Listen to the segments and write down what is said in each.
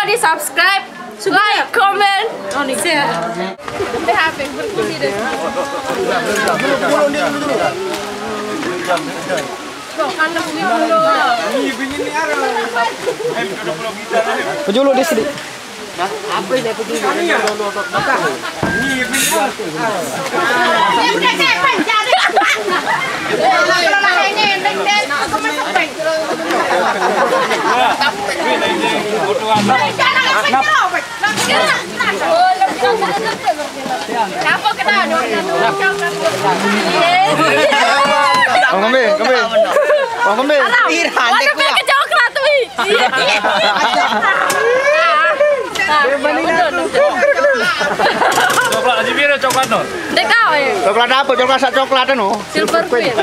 di subscribe, like, comment, share. Penjuluk di sini. Apa ini penjuluk? Coklat aja biar coklat no. Dek tahu ya. Coklat apa? Coklat sak coklat no. Silver queen.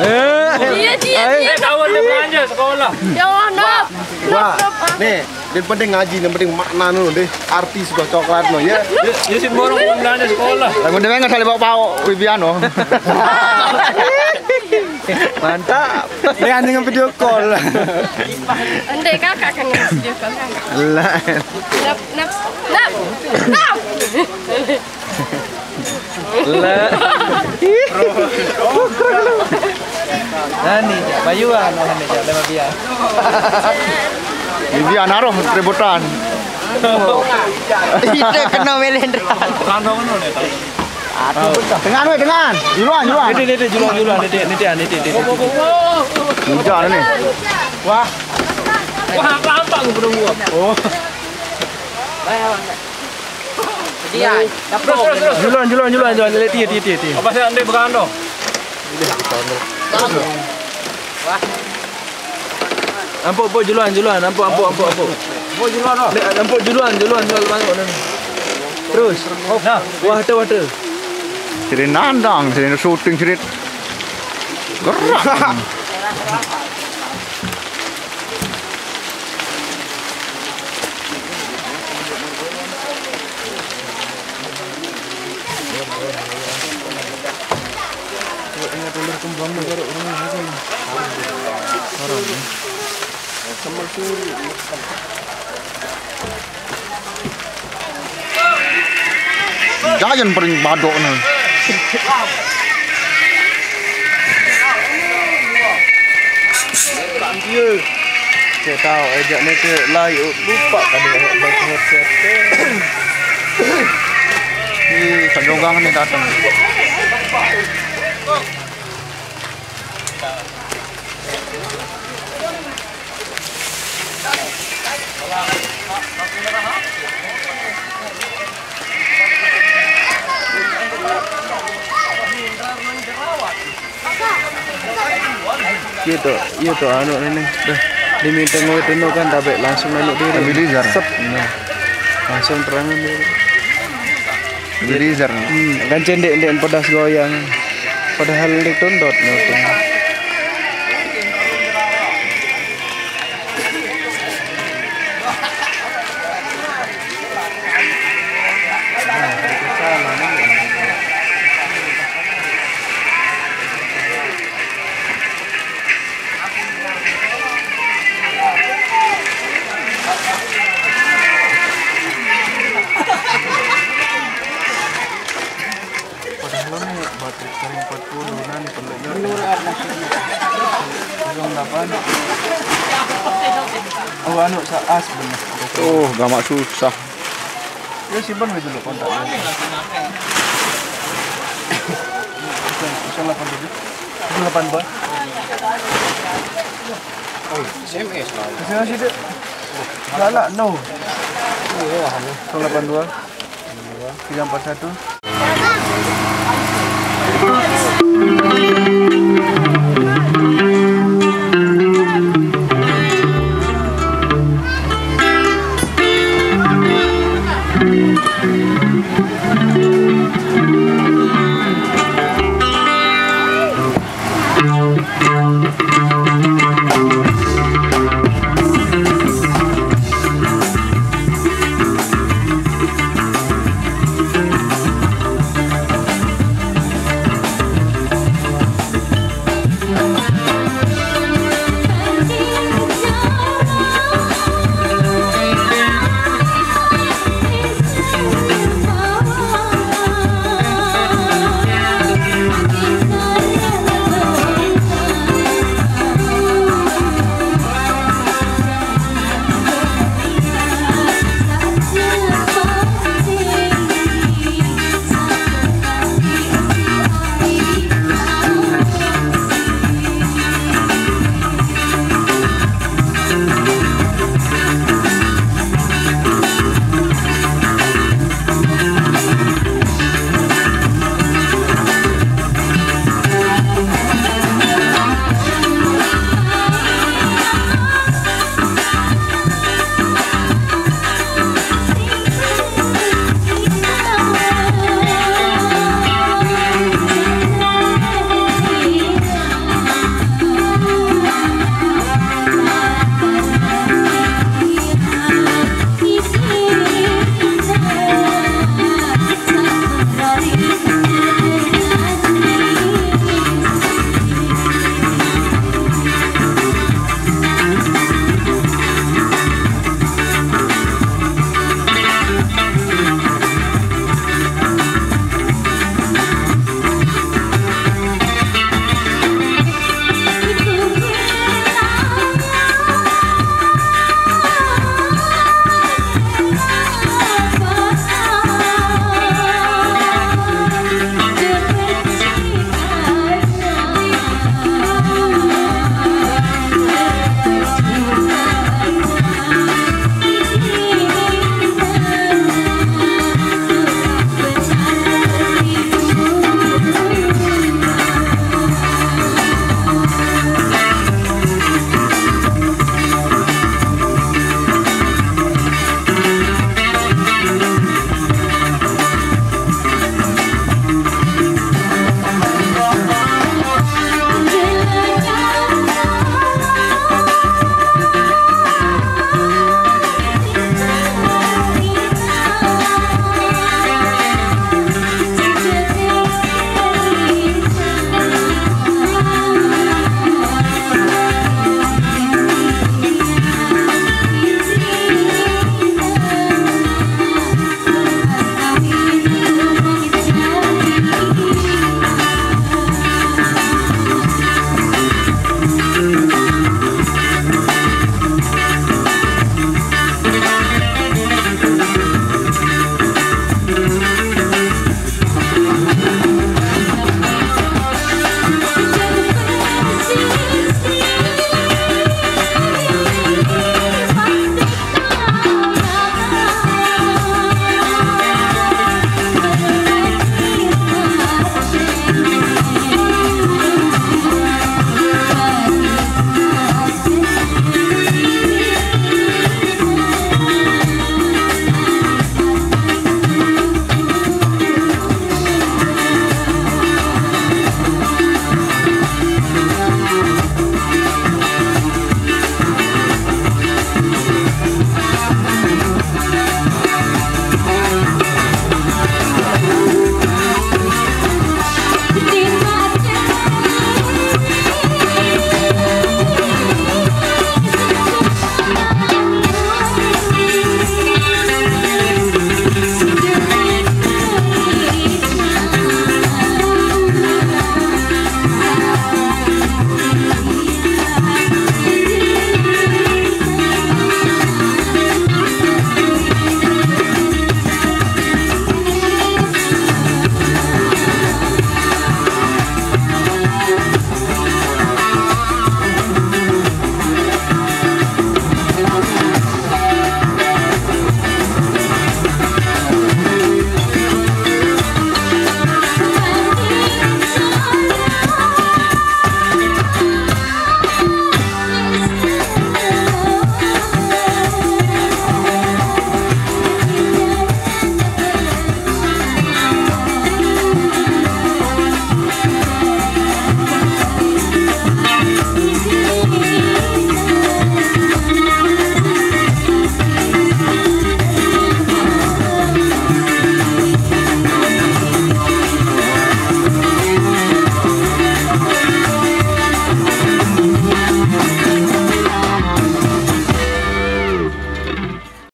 Iya. Kawan dia belanja sekolah. Jangan nak. Wah, nih, yang penting ngaji, yang penting makna no deh, arti sebuah coklat no ya. Ya sih borong belanja sekolah. Lagu dia nggak saling bawa Wibiano. Mantap. Dia dengan video call. Andai kakak kan video call kan. Lah. Nap. Lah. Nani, bayuan nani aja lema dia. Wibian naruh ributan. Itu kena melendra. Kandang no nih. Dengan. Juluan. Dede jualan dede. Muncul nih. Wah, apa gue berdua gua. Oh. Dia, Terus. Jualan. Ti. Apa sih ande berkandang? wah, Ampuk jualan. Ampuk. Gua jualan no. Ampuk jualan masuk nih. Terus. Nah, Water. Sini nandang, sini syuting sini. Gerak. Jangan paling badok nih. Saya tahu ajak ni ke layu lupa kan dia buat headset. Ni sanjogang ni datang. Gitu anu ini dah diminta ngoi teno kan tapi langsung anu diri stabilizer langsung terangan diri stabilizer kan cendek pedas goyang padahal ditundot no. Baterai kering 40 nan pendeknya. Oh anu saas bener. Oh, gamak susah. Ya simpan dulu kontaknya. Bisa 8 bah. Oh, SMS lah. SMS itu. Salah no. 082 341